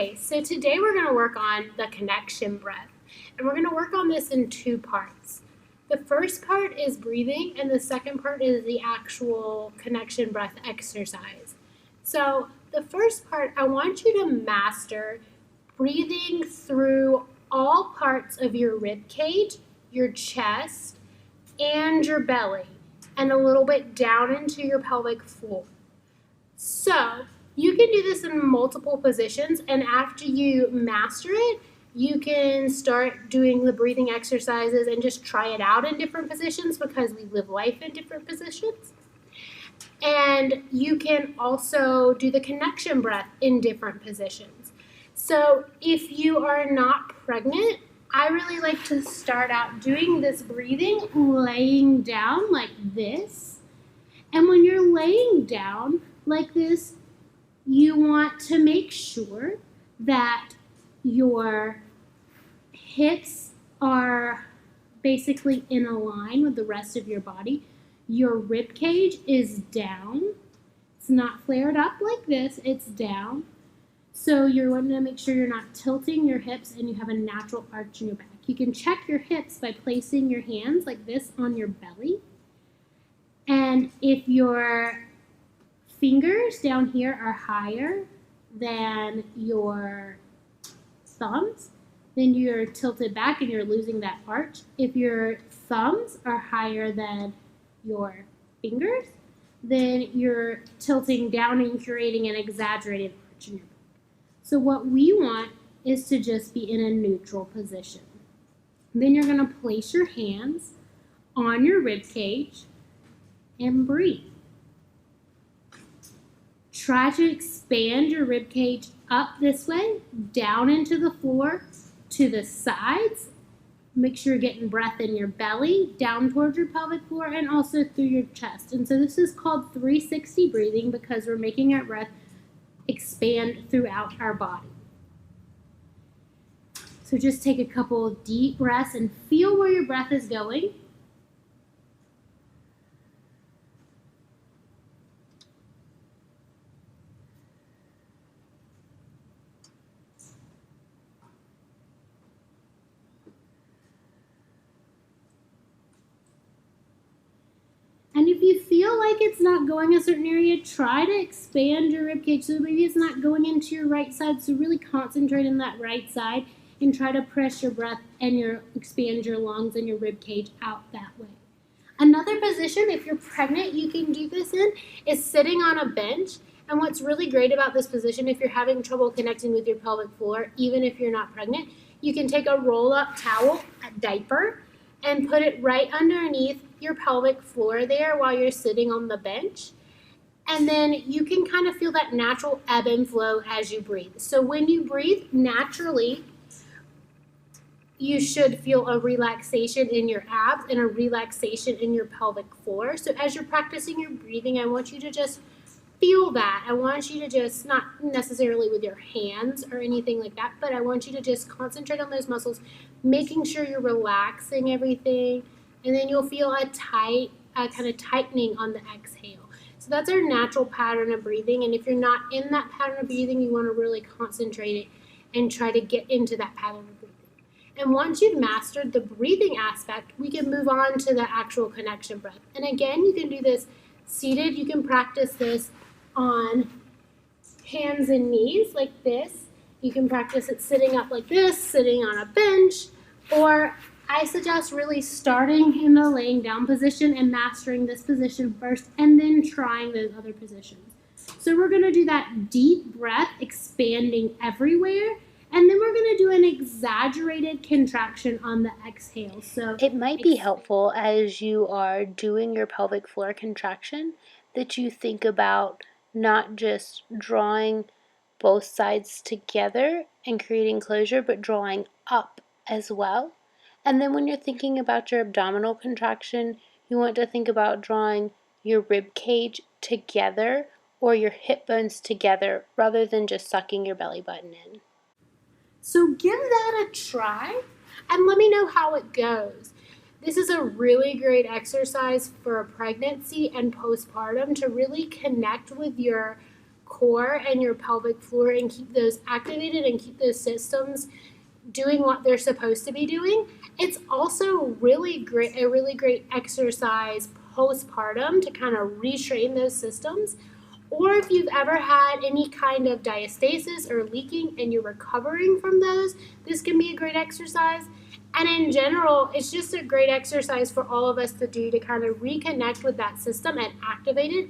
Okay, so today we're going to work on the connection breath, and we're going to work on this in two parts. The first part is breathing, and the second part is the actual connection breath exercise. So the first part, I want you to master breathing through all parts of your rib cage, your chest, and your belly, and a little bit down into your pelvic floor. So you can do this in multiple positions, and after you master it, you can start doing the breathing exercises and just try it out in different positions because we live life in different positions. And you can also do the connection breath in different positions. So if you are not pregnant, I really like to start out doing this breathing laying down like this. And when you're laying down like this, you want to make sure that your hips are basically in a line with the rest of your body. Your rib cage is down. It's not flared up like this, it's down. So you're wanting to make sure you're not tilting your hips and you have a natural arch in your back. You can check your hips by placing your hands like this on your belly. And if your fingers down here are higher than your thumbs, then you're tilted back and you're losing that arch. If your thumbs are higher than your fingers, then you're tilting down and creating an exaggerated arch in your back. So what we want is to just be in a neutral position. Then you're going to place your hands on your rib cage and breathe. Try to expand your rib cage up this way, down into the floor, to the sides. Make sure you're getting breath in your belly, down towards your pelvic floor, and also through your chest. And so this is called 360 breathing because we're making our breath expand throughout our body. So just take a couple of deep breaths and feel where your breath is going. And if you feel like it's not going a certain area, try to expand your rib cage. So maybe it's not going into your right side, so really concentrate on that right side and try to press your breath and expand your lungs and your rib cage out that way. Another position, if you're pregnant, you can do this in, is sitting on a bench. And what's really great about this position, if you're having trouble connecting with your pelvic floor, even if you're not pregnant, you can take a roll-up towel, a diaper, and put it right underneath your pelvic floor there while you're sitting on the bench. And then you can kind of feel that natural ebb and flow as you breathe. So when you breathe naturally, you should feel a relaxation in your abs and a relaxation in your pelvic floor. So as you're practicing your breathing, I want you to just feel that. I want you to just, not necessarily with your hands or anything like that, but I want you to just concentrate on those muscles, making sure you're relaxing everything, and then you'll feel a kind of tightening on the exhale. So that's our natural pattern of breathing, and if you're not in that pattern of breathing, you want to really concentrate it and try to get into that pattern of breathing. And once you've mastered the breathing aspect, we can move on to the actual connection breath. And again, you can do this seated. You can practice this on hands and knees like this. You can practice it sitting up like this, sitting on a bench, or I suggest really starting in the laying down position and mastering this position first and then trying those other positions. So we're going to do that deep breath, expanding everywhere, and then we're going to do an exaggerated contraction on the exhale. So it might be helpful as you are doing your pelvic floor contraction that you think about not just drawing both sides together and creating closure, but drawing up as well. And then when you're thinking about your abdominal contraction, you want to think about drawing your rib cage together or your hip bones together rather than just sucking your belly button in. So give that a try and let me know how it goes. This is a really great exercise for a pregnancy and postpartum to really connect with your core and your pelvic floor and keep those activated and keep those systems doing what they're supposed to be doing. It's also a really great exercise postpartum to kind of retrain those systems. Or if you've ever had any kind of diastasis or leaking and you're recovering from those, this can be a great exercise. And in general, it's just a great exercise for all of us to do to kind of reconnect with that system and activate it.